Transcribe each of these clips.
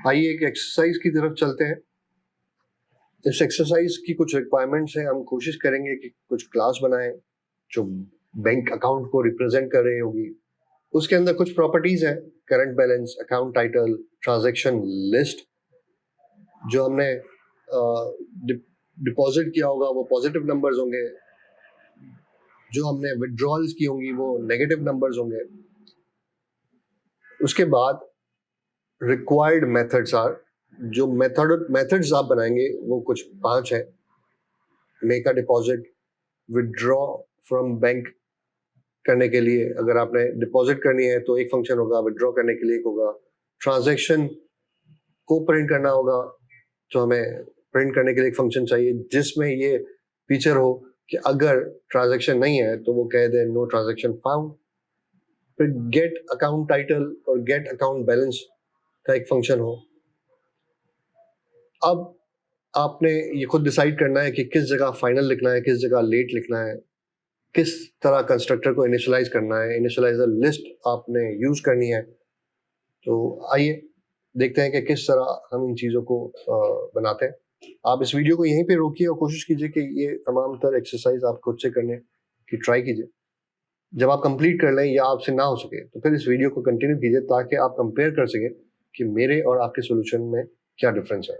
आइए एक एक्सरसाइज की तरफ चलते हैं। इस एक्सरसाइज की कुछ रिक्वायरमेंट्स हैं। हम कोशिश करेंगे कि कुछ क्लास बनाएं जो बैंक अकाउंट को रिप्रेजेंट कर रही होगी। उसके अंदर कुछ प्रॉपर्टीज हैं, current balance, account title, transaction list. जो हमने डिपॉजिट किया होगा वो पॉजिटिव नंबर्स होंगे, जो हमने विड्रॉल्स की होंगी वो नेगेटिव नंबर्स होंगे। उसके बाद रिक्वायर्ड मेथड्स आर, जो मेथड्स आप बनाएंगे वो कुछ 5 है। Make a deposit, withdraw from bank करने के लिए अगर आपने डिपॉजिट करनी है तो एक फंक्शन होगा, विड्रॉ करने के लिए एक होगा। ट्रांजैक्शन को प्रिंट करना होगा तो हमें प्रिंट करने के लिए एक फंक्शन चाहिए जिसमें ये फीचर हो कि अगर ट्रांजैक्शन नहीं है तो वो कह दे नो ट्रांजैक्शन फाउंड। फिर गेट अकाउंट टाइटल और गेट अकाउंट बैलेंस का एक फंक्शन हो। अब आपने ये खुद डिसाइड करना है कि किस जगह फाइनल लिखना है, किस जगह लेट लिखना है, किस तरह कंस्ट्रक्टर को इनिशियलाइज करना है। इनिशियलाइजर लिस्ट आपने यूज करनी है। तो आइए देखते हैं कि किस तरह हम इन चीजों को बनाते हैं। आप इस वीडियो को यहीं पे रोकिए और कोशिश कीजिए कि ये तमाम तर एक्सरसाइज आप खुद से करने की ट्राई कीजिए। जब आप कंप्लीट कर लें या आपसे ना हो सके तो फिर इस वीडियो को कंटिन्यू कीजिए ताकि आप कंपेयर कर सकें कि मेरे और आपके सोल्यूशन में क्या डिफरेंस है।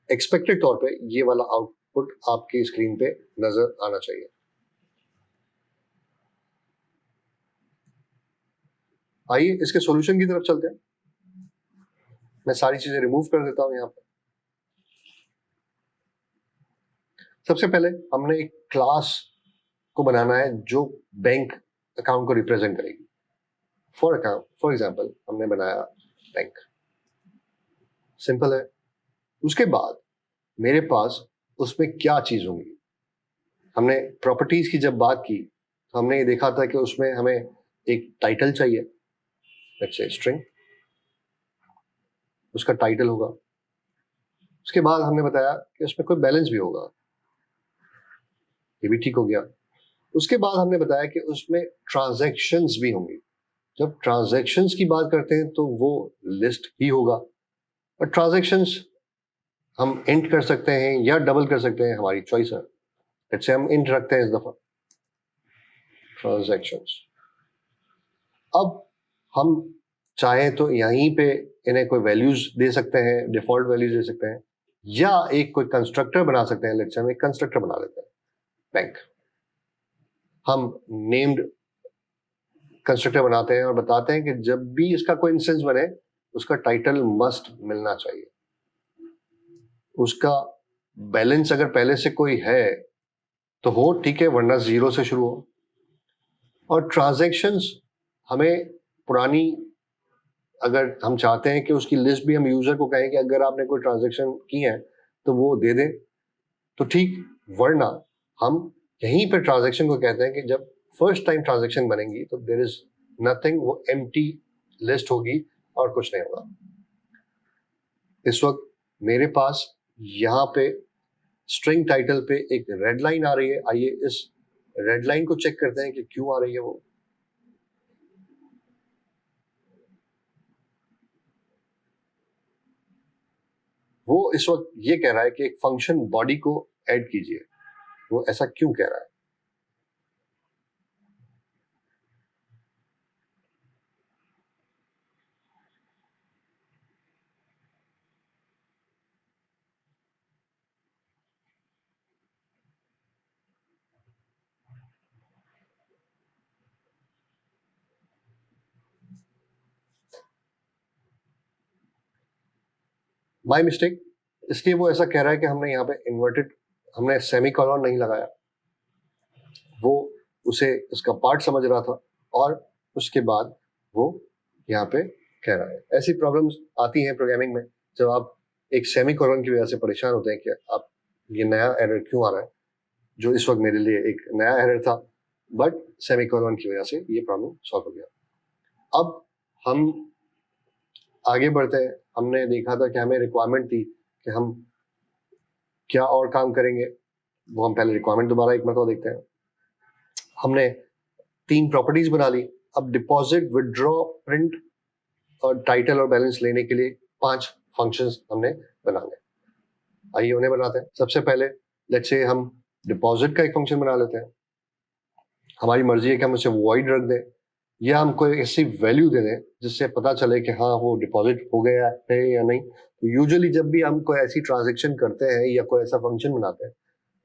एक्सपेक्टेड तौर पे ये वाला आउटपुट आपकी स्क्रीन पे नजर आना चाहिए। आइए इसके सॉल्यूशन की तरफ चलते हैं। मैं सारी चीजें रिमूव कर देता हूं यहाँ पे। सबसे पहले हमने एक क्लास को बनाना है जो बैंक अकाउंट को रिप्रेजेंट करेगी। फॉर एग्जांपल हमने बनाया बैंक, सिंपल है। उसके बाद मेरे पास उसमें क्या चीज होंगी। हमने प्रॉपर्टीज की जब बात की तो हमने ये देखा था कि उसमें हमें एक टाइटल चाहिए, लेट्स से स्ट्रिंग, उसका टाइटल होगा। उसके बाद हमने बताया कि उसमें कोई बैलेंस भी होगा, ये भी ठीक हो गया। उसके बाद हमने बताया कि उसमें ट्रांजैक्शंस भी होंगी। जब ट्रांजैक्शंस की बात करते हैं तो वो लिस्ट ही होगा। और ट्रांजैक्शंस हम इंट कर सकते हैं या डबल कर सकते हैं, हमारी चॉइस है। जैसे हम इंट रखते हैं इस दफा ट्रांजैक्शंस। अब हम चाहें तो यहीं पे इन्हें कोई वैल्यूज दे सकते हैं, डिफॉल्ट वैल्यूज दे सकते हैं, या एक कोई कंस्ट्रक्टर बना सकते हैं। लेट्स से हम एक कंस्ट्रक्टर बना लेते हैं बैंक। हम नेम्ड कंस्ट्रक्टर बनाते हैं और बताते हैं कि जब भी इसका कोई इंस्टेंस बने उसका टाइटल मस्ट मिलना चाहिए। उसका बैलेंस अगर पहले से कोई है तो हो, ठीक है, वरना 0 से शुरू हो। और ट्रांजैक्शंस हमें पुरानी, अगर हम चाहते हैं कि उसकी लिस्ट भी हम यूजर को कहें कि अगर आपने कोई ट्रांजैक्शन की है तो वो दे दे तो ठीक, वरना हम यहीं पर ट्रांजैक्शन को कहते हैं कि जब फर्स्ट टाइम ट्रांजैक्शन बनेगी तो देयर इज नथिंग, वो एम्प्टी लिस्ट होगी और कुछ नहीं होगा। इस वक्त मेरे पास यहाँ पे स्ट्रिंग टाइटल पे एक रेड लाइन आ रही है। आइए इस रेड लाइन को चेक करते हैं कि क्यों आ रही है। वो इस वक्त ये कह रहा है कि एक फंक्शन बॉडी को ऐड कीजिए। वो ऐसा क्यों कह रहा है? बाय मिस्टेक, इसलिए वो ऐसा कह रहा है कि हमने यहाँ पे इन्वर्टेड, हमने सेमीकोलन नहीं लगाया। वो उसे उसका पार्ट समझ रहा था और उसके बाद वो यहाँ पे कह रहा है। ऐसी प्रॉब्लम्स आती हैं प्रोग्रामिंग में जब आप एक सेमीकोलन की वजह से परेशान होते हैं कि आप ये नया एरर क्यों आ रहा है। जो इस वक्त मेरे लिए एक नया एरर था, बट सेमीकोलन की वजह से ये प्रॉब्लम सॉल्व हो गया। अब हम आगे बढ़ते हैं। हमने देखा था कि हमें रिक्वायरमेंट थी कि हम क्या और काम करेंगे। वो हम पहले रिक्वायरमेंट दोबारा एक मरतबा देखते हैं। हमने 3 प्रॉपर्टीज बना ली। अब डिपॉजिट, विड्रॉ, प्रिंट और टाइटल और बैलेंस लेने के लिए 5 फंक्शंस हमने बनाने। आइए उन्हें बनाते हैं। सबसे पहले लेट्स से हम डिपॉजिट का एक फंक्शन बना लेते हैं। हमारी मर्जी है कि हम उसे वॉइड रख दें या हम कोई ऐसी वैल्यू दे दें जिससे पता चले कि हाँ वो डिपॉजिट हो गया है या नहीं। तो यूजुअली जब भी हम कोई ऐसी ट्रांजैक्शन करते हैं या कोई ऐसा फंक्शन बनाते हैं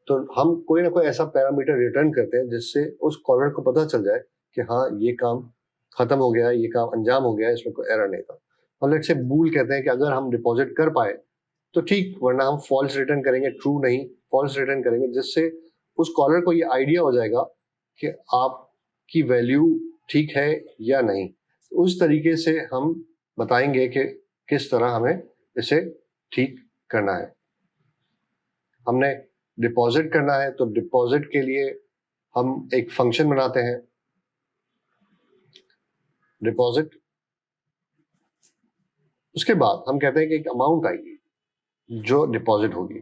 तो हम कोई ना कोई ऐसा पैरामीटर रिटर्न करते हैं जिससे उस कॉलर को पता चल जाए कि हाँ ये काम खत्म हो गया, ये काम अंजाम हो गया, इसमें कोई एरर नहीं था। और लेट्स से बूल कहते हैं कि अगर हम डिपॉजिट कर पाए तो ठीक, वरना हम फॉल्स रिटर्न करेंगे, ट्रू नहीं फॉल्स रिटर्न करेंगे, जिससे उस कॉलर को ये आइडिया हो जाएगा कि आपकी वैल्यू ठीक है या नहीं। उस तरीके से हम बताएंगे कि किस तरह हमें इसे ठीक करना है। हमने डिपॉजिट करना है तो डिपॉजिट के लिए हम एक फंक्शन बनाते हैं, डिपॉजिट। उसके बाद हम कहते हैं कि एक अमाउंट आएगी जो डिपॉजिट होगी।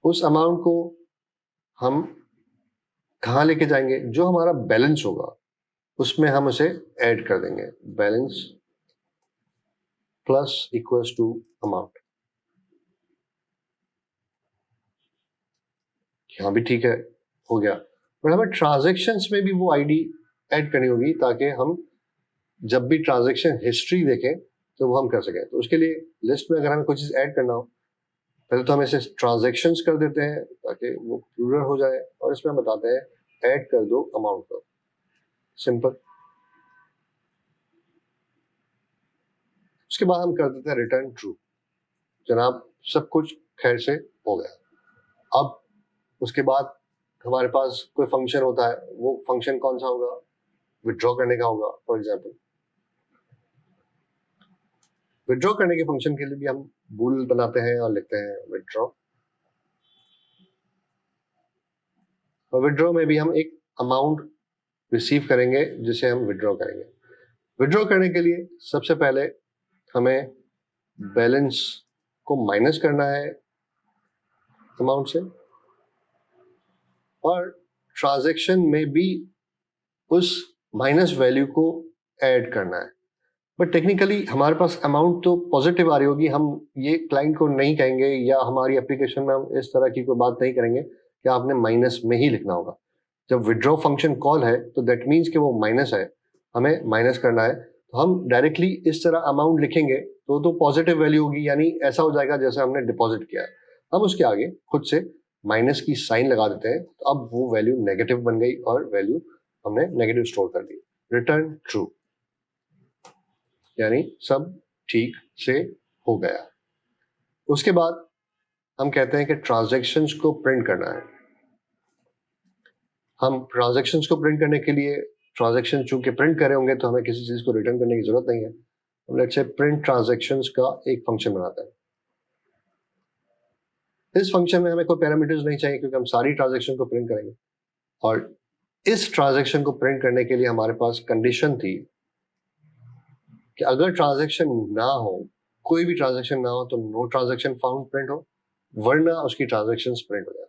उस अमाउंट को हम कहाँ लेके जाएंगे? जो हमारा बैलेंस होगा उसमें हम उसे ऐड कर देंगे, balance plus equals to amount. यहां भी ठीक है, हो गया। बट हमें ट्रांजैक्शंस में भी वो आईडी ऐड करनी होगी ताकि हम जब भी ट्रांजैक्शन हिस्ट्री देखें तो वो हम कर सकें। तो उसके लिए लिस्ट में अगर हमें कोई चीज ऐड करना हो, पहले तो हम इसे ट्रांजैक्शंस कर देते हैं ताकि वो प्लूरल हो जाए, और इसमें हम बताते हैं ऐड कर दो अमाउंट को। सिंपल। उसके बाद हम कर देते हैं रिटर्न ट्रू। जनाब सब कुछ खैर से हो गया। अब उसके बाद हमारे पास कोई फंक्शन होता है, वो फंक्शन कौन सा होगा? विड्रॉ करने का होगा। फॉर एग्जाम्पल विड्रॉ करने के फंक्शन के लिए भी हम बूल बनाते हैं और लिखते हैं विड्रॉ। और विड्रॉ में भी हम एक अमाउंट रिसीव करेंगे जिसे हम विड्रॉ करेंगे। विड्रॉ करने के लिए सबसे पहले हमें बैलेंस को माइनस करना है अमाउंट से, और ट्रांजैक्शन में भी उस माइनस वैल्यू को ऐड करना है। बट टेक्निकली हमारे पास अमाउंट तो पॉजिटिव आ रही होगी, हम ये क्लाइंट को नहीं कहेंगे या हमारी एप्लीकेशन में हम इस तरह की कोई बात नहीं करेंगे कि आपने माइनस में ही लिखना होगा। जब विड्रॉ फंक्शन कॉल है तो दैट मीन्स कि वो माइनस है, हमें माइनस करना है। तो हम डायरेक्टली इस तरह अमाउंट लिखेंगे तो पॉजिटिव वैल्यू होगी, यानी ऐसा हो जाएगा जैसे हमने डिपॉजिट किया है। हम उसके आगे खुद से माइनस की साइन लगा देते हैं, तो अब वो वैल्यू नेगेटिव बन गई और वैल्यू हमने नेगेटिव स्टोर कर दी। रिटर्न ट्रू, यानी सब ठीक से हो गया। उसके बाद हम कहते हैं कि ट्रांजैक्शंस को प्रिंट करना है। हम ट्रांजैक्शंस को प्रिंट करने के लिए ट्रांजैक्शन चूंकि प्रिंट करे होंगे तो हमें किसी चीज को रिटर्न करने की जरूरत नहीं है। हम लेट्स से प्रिंट ट्रांजैक्शंस का एक फंक्शन बनाते हैं। इस फंक्शन में हमें कोई पैरामीटर्स नहीं चाहिए क्योंकि हम सारी ट्रांजैक्शन को प्रिंट करेंगे। और इस ट्रांजैक्शन को प्रिंट करने के लिए हमारे पास कंडीशन थी कि अगर ट्रांजैक्शन ना हो, कोई भी ट्रांजैक्शन ना हो, तो नो ट्रांजैक्शन फाउंड प्रिंट हो, वरना उसकी ट्रांजैक्शंस प्रिंट हो जाए।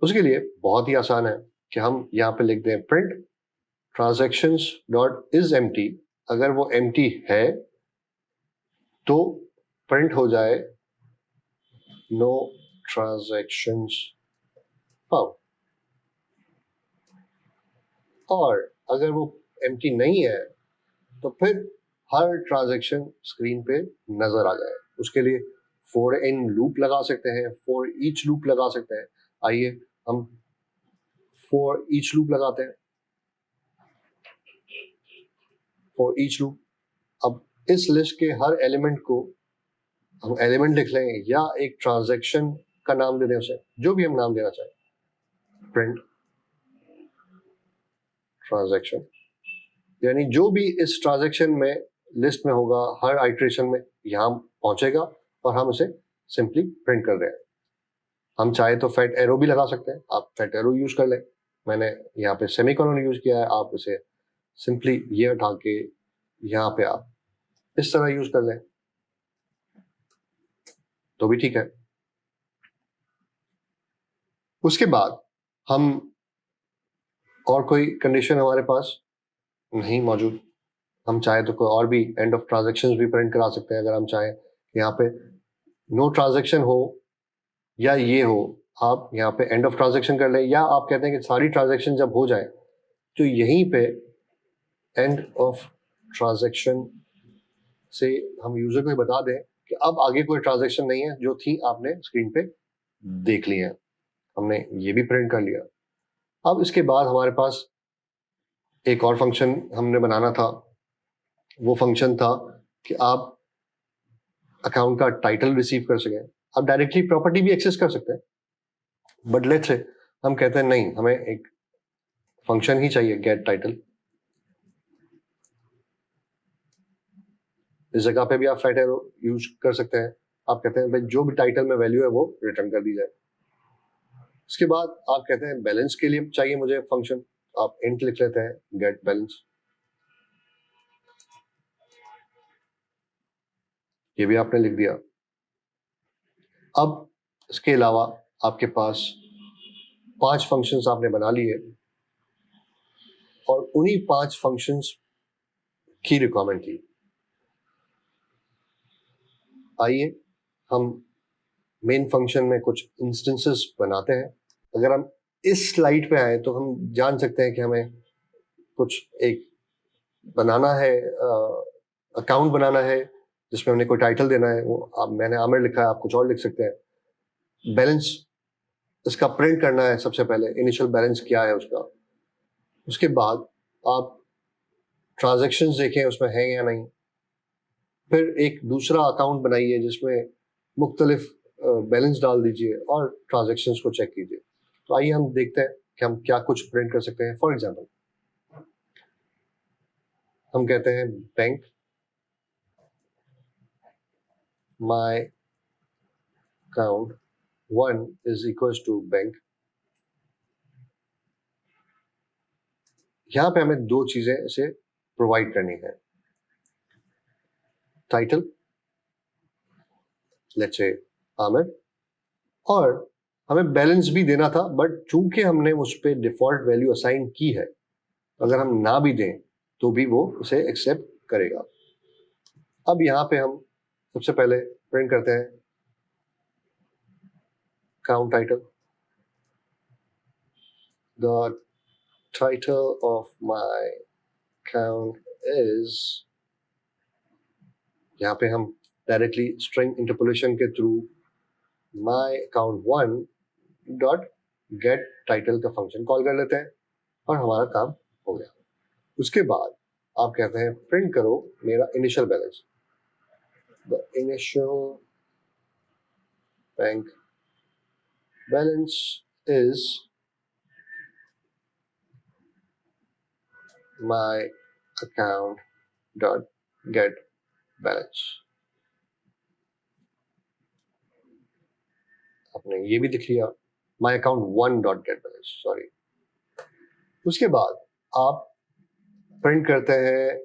उसके लिए बहुत ही आसान है कि हम यहाँ पे लिख दें print transactions dot is empty. अगर वो एम्प्टी है तो प्रिंट हो जाए नो ट्रांजैक्शंस फाउंड, और अगर वो एम्प्टी नहीं है तो फिर हर ट्रांजैक्शन स्क्रीन पे नजर आ जाए। उसके लिए फॉर इन लूप लगा सकते हैं, फॉर ईच लूप लगा सकते हैं। आइए हम फॉर ईच लूप लगाते हैं, फॉर ईच लूप। अब इस लिस्ट के हर एलिमेंट को हम एलिमेंट लिख लें या एक ट्रांजैक्शन का नाम दे दें, उसे जो भी हम नाम देना चाहें, प्रिंट ट्रांजैक्शन, यानी जो भी इस ट्रांजैक्शन में लिस्ट में होगा हर आइटरेशन में यहां पहुंचेगा और हम उसे सिंपली प्रिंट कर रहे हैं। हम चाहे तो फैट एरो भी लगा सकते हैं, आप फैट एरो यूज कर लें। मैंने यहाँ पे सेमीकोलन यूज किया है, आप इसे सिंपली ये उठा के यहाँ पे आप इस तरह यूज कर लें तो भी ठीक है। उसके बाद हम और कोई कंडीशन हमारे पास नहीं मौजूद। हम चाहे तो कोई और भी एंड ऑफ ट्रांजेक्शन भी प्रिंट करा सकते हैं। अगर हम चाहें यहाँ पे नो ट्रांजेक्शन हो या ये हो, आप यहाँ पे एंड ऑफ ट्रांजेक्शन कर लें, या आप कहते हैं कि सारी ट्रांजेक्शन जब हो जाए तो यहीं पे एंड ऑफ ट्रांजेक्शन से हम यूजर को बता दें कि अब आगे कोई ट्रांजेक्शन नहीं है, जो थी आपने स्क्रीन पे देख ली है। हमने ये भी प्रिंट कर लिया। अब इसके बाद हमारे पास एक और फंक्शन हमने बनाना था। वो फंक्शन था कि आप अकाउंट का टाइटल रिसीव कर सकें। आप डायरेक्टली प्रॉपर्टी भी एक्सेस कर सकते हैं, बट लेट्स से हम कहते हैं नहीं, हमें एक फंक्शन ही चाहिए गेट टाइटल। इस जगह पे भी आप फ्लैट एरो यूज कर सकते हैं। आप कहते हैं भाई जो भी टाइटल में वैल्यू है वो रिटर्न कर दी जाए। इसके बाद आप कहते हैं बैलेंस के लिए चाहिए मुझे फंक्शन, आप इंट लिख लेते हैं गेट बैलेंस। ये भी आपने लिख दिया। अब इसके अलावा आपके पास 5 फंक्शंस आपने बना लिए और उन्हीं 5 फंक्शंस की रिक्वायरमेंट थी। आइए हम मेन फंक्शन में कुछ इंस्टेंसेस बनाते हैं। अगर हम इस स्लाइड पे आए तो हम जान सकते हैं कि हमें कुछ एक बनाना है, अकाउंट बनाना है जिसमें हमने कोई टाइटल देना है। वो मैंने आमिर लिखा है, आप कुछ और लिख सकते हैं। बैलेंस इसका प्रिंट करना है, सबसे पहले इनिशियल बैलेंस क्या है उसका। उसके बाद आप ट्रांजैक्शंस देखें उसमें है या नहीं। फिर एक दूसरा अकाउंट बनाइए जिसमें मुख्तलिफ बैलेंस डाल दीजिए और ट्रांजैक्शंस को चेक कीजिए। तो आइए हम देखते हैं कि हम क्या कुछ प्रिंट कर सकते हैं। फॉर एग्जांपल हम कहते हैं bank my account 1 is equals to bank. यहां पे हमें 2 चीजें इसे प्रोवाइड करनी है। टाइटल लेट्स से आमिर, और हमें बैलेंस भी देना था, बट चूंकि हमने उस पर डिफॉल्ट वैल्यू असाइन की है, अगर हम ना भी दें तो भी वो उसे एक्सेप्ट करेगा। अब यहाँ पे हम सबसे पहले प्रिंट करते हैं account title. The title of my account is, यहाँ पे हम डायरेक्टली स्ट्रिंग इंटरपोलेशन के through my account 1 dot gate title का फंक्शन कॉल कर लेते हैं और हमारा काम हो गया। उसके बाद आप कहते हैं प्रिंट करो मेरा initial balance. The initial bank balance is my account dot gate balance. आपने ये भी लिख लिया my account 1 dot gate balance, sorry. उसके बाद आप प्रिंट करते हैं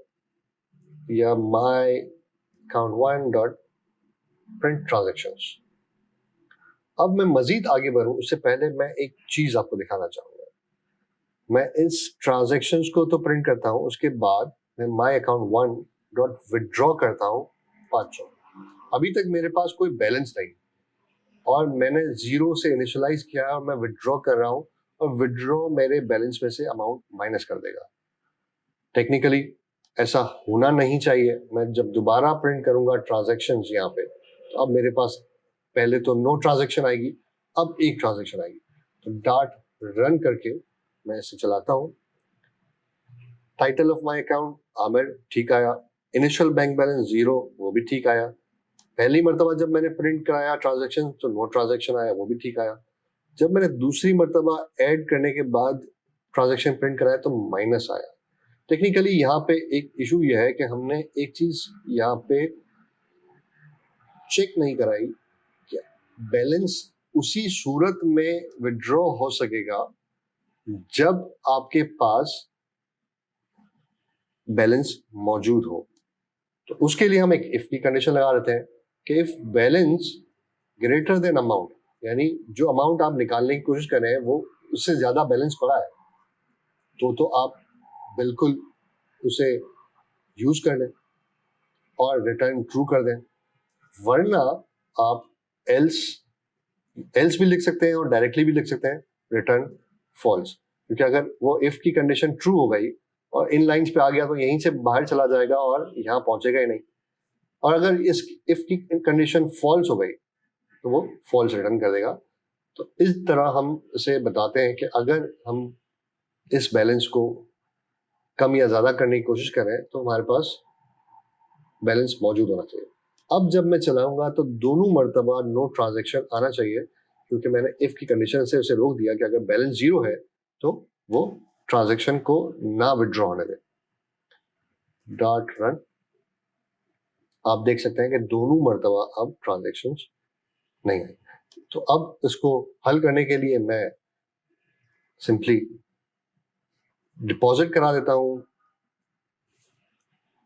या my account 1 dot print transactions. अब मैं मजीद आगे बढ़ूं उससे पहले मैं एक चीज आपको दिखाना चाहूंगा। मैं इस ट्रांजैक्शंस को तो प्रिंट करता हूं, उसके बाद मैं माय अकाउंट 1 डॉट विड्रॉ करता हूं 500। अभी तक मेरे पास कोई बैलेंस नहीं और मैंने 0 से इनिशियलाइज किया है और मैं विड्रॉ कर रहा हूं, और विड्रॉ मेरे बैलेंस में से अमाउंट माइनस कर देगा। टेक्निकली ऐसा होना नहीं चाहिए। मैं जब दोबारा प्रिंट करूंगा ट्रांजैक्शंस यहाँ पे, तो अब मेरे पास पहले तो नो ट्रांजैक्शन आएगी, अब एक ट्रांजैक्शन आएगी। तो डॉट रन करके मैं इसे चलाता हूँ। Title of my account Aamir, ठीक आया। इनिशियल बैंक बैलेंस 0, वो भी ठीक आया। पहली मर्तबा जब मैंने प्रिंट कराया ट्रांजैक्शन तो नो ट्रांजैक्शन आया, वो भी ठीक आया। जब मैंने दूसरी मर्तबा ऐड करने के बाद ट्रांजैक्शन प्रिंट कराया तो माइनस आया। टेक्निकली यहाँ पे एक इशू यह है कि हमने एक चीज यहाँ पे चेक नहीं कराई कि बैलेंस उसी सूरत में विड्रॉ हो सकेगा जब आपके पास बैलेंस मौजूद हो। तो उसके लिए हम एक इफ की कंडीशन लगा देते हैं कि if balance greater than amount, यानी जो अमाउंट आप निकालने की कोशिश कर रहे हैं वो उससे ज्यादा बैलेंस पड़ा है, तो आप बिल्कुल उसे यूज कर लें और रिटर्न ट्रू कर दें, वरना आप एल्स भी लिख सकते हैं और डायरेक्टली भी लिख सकते हैं रिटर्न फॉल्स, क्योंकि अगर वो इफ की कंडीशन ट्रू हो गई और इन लाइंस पे आ गया तो यहीं से बाहर चला जाएगा और यहाँ पहुंचेगा ही नहीं, और अगर इस इफ की कंडीशन फॉल्स हो गई तो वो फॉल्स रिटर्न कर देगा। तो इस तरह हम इसे बताते हैं कि अगर हम इस बैलेंस को कम या ज्यादा करने की कोशिश करें तो हमारे पास बैलेंस मौजूद होना चाहिए। अब जब मैं चलाऊंगा तो दोनों मर्तबा नो ट्रांजैक्शन आना चाहिए, क्योंकि मैंने इफ की कंडीशन से उसे रोक दिया कि अगर बैलेंस 0 है तो वो ट्रांजैक्शन को ना विड्रॉ होने दे। Dot run. आप देख सकते हैं कि दोनों मर्तबा अब ट्रांजैक्शन नहीं आई। तो अब इसको हल करने के लिए मैं सिंपली डिपॉजिट करा देता हूं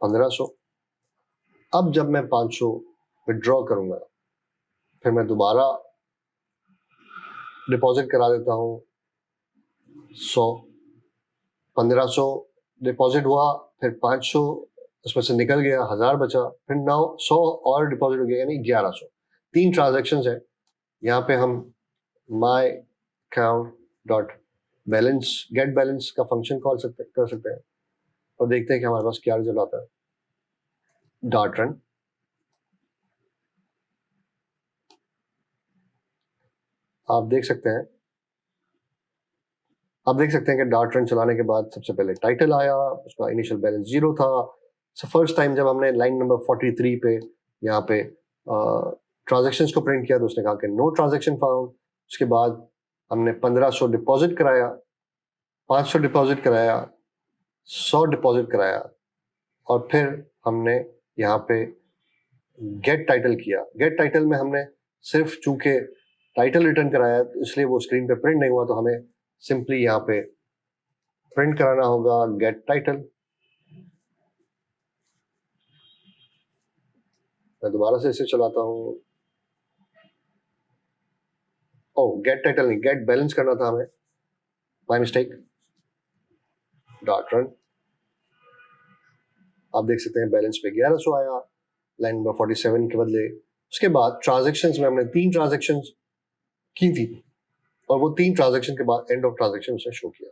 1500। अब जब मैं 500 विड्रॉ करूंगा, फिर मैं दोबारा डिपॉजिट करा देता हूं 100। 1500 डिपॉजिट हुआ, फिर 500 उसमें से निकल गया, 1000 बचा, फिर 900 और डिपॉजिट हो गया, यानी 1100। 3 ट्रांजैक्शंस है। यहाँ पे हम my account dot balance get balance का फंक्शन कॉल कर सकते हैं और देखते हैं कि हमारे पास क्या रिजल्ट आता है। Dot run. आप देख सकते हैं कि डॉट रन चलाने के बाद सबसे पहले टाइटल आया, उसका इनिशियल बैलेंस 0 था। फर्स्ट टाइम जब हमने लाइन नंबर 43 पे यहाँ पे ट्रांजैक्शंस को प्रिंट किया तो उसने कहा कि नो ट्रांजैक्शन फाउंड। उसके बाद हमने 1500 डिपॉजिट कराया, 500 डिपॉजिट कराया, 100 डिपॉजिट कराया, और फिर हमने यहाँ पे गेट टाइटल किया। गेट टाइटल में हमने सिर्फ चूंकि टाइटल रिटर्न कराया इसलिए वो स्क्रीन पे प्रिंट नहीं हुआ, तो हमें सिंपली यहाँ पे प्रिंट कराना होगा गेट टाइटल। मैं दोबारा से इसे चलाता हूँ। ओह, गेट टाइटल नहीं, गेट बैलेंस करना था हमें, माय मिस्टेक। Dot run. आप देख सकते हैं बैलेंस पे 1100 आया लाइन नंबर 47 के बदले। उसके बाद ट्रांजैक्शंस में हमने 3 ट्रांजैक्शंस की थी और वो 3 ट्रांजैक्शन के बाद एंड ऑफ ट्रांजैक्शन उसने शो किया।